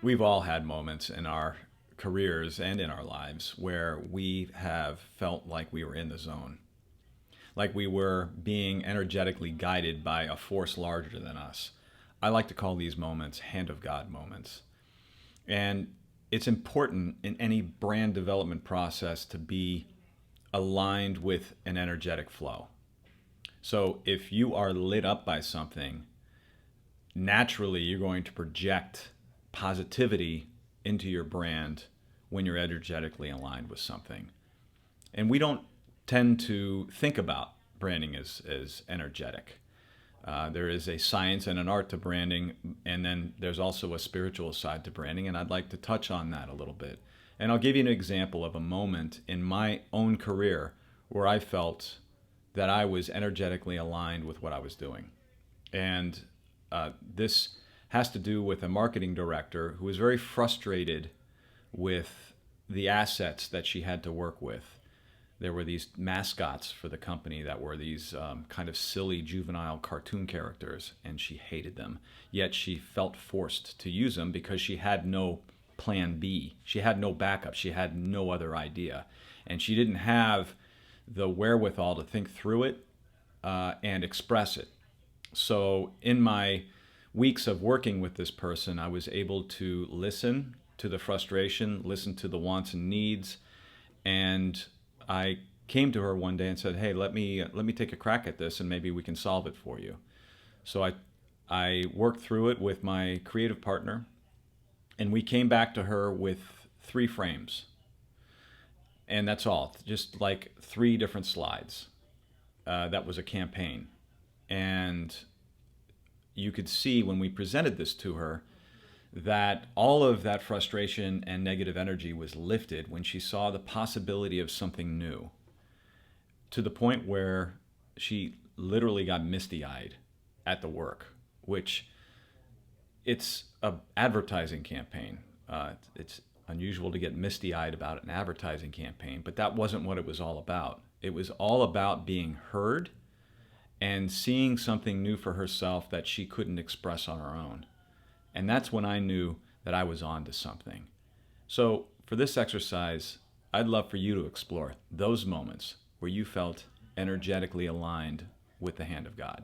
We've all had moments in our careers and in our lives where we have felt like we were in the zone, like we were being energetically guided by a force larger than us. I like to call these moments hand of God moments. And it's important in any brand development process to be aligned with an energetic flow. So if you are lit up by something, naturally you're going to project positivity into your brand when you're energetically aligned with something. And we don't tend to think about branding as energetic. There is a science and an art to branding, and then there's also a spiritual side to branding, and I'd like to touch on that a little bit. And I'll give you an example of a moment in my own career where I felt that I was energetically aligned with what I was doing. And this has to do with a marketing director who was very frustrated with the assets that she had to work with. There were these mascots for the company that were these kind of silly juvenile cartoon characters, and she hated them. Yet she felt forced to use them because she had no plan B. She had no backup. She had no other idea. And she didn't have the wherewithal to think through it and express it. So in my weeks of working with this person, I was able to listen to the frustration, listen to the wants and needs, and I came to her one day and said, "Hey, let me take a crack at this, and maybe we can solve it for you." So I worked through it with my creative partner, and we came back to her with three frames, and that's all, just like three different slides. That was a campaign, and you could see when we presented this to her that all of that frustration and negative energy was lifted when she saw the possibility of something new, to the point where she literally got misty-eyed at the work, which it's a advertising campaign. It's unusual to get misty-eyed about an advertising campaign, but that wasn't what it was all about. It was all about being heard and seeing something new for herself that she couldn't express on her own. And that's when I knew that I was on to something. So for this exercise, I'd love for you to explore those moments where you felt energetically aligned with the hand of God.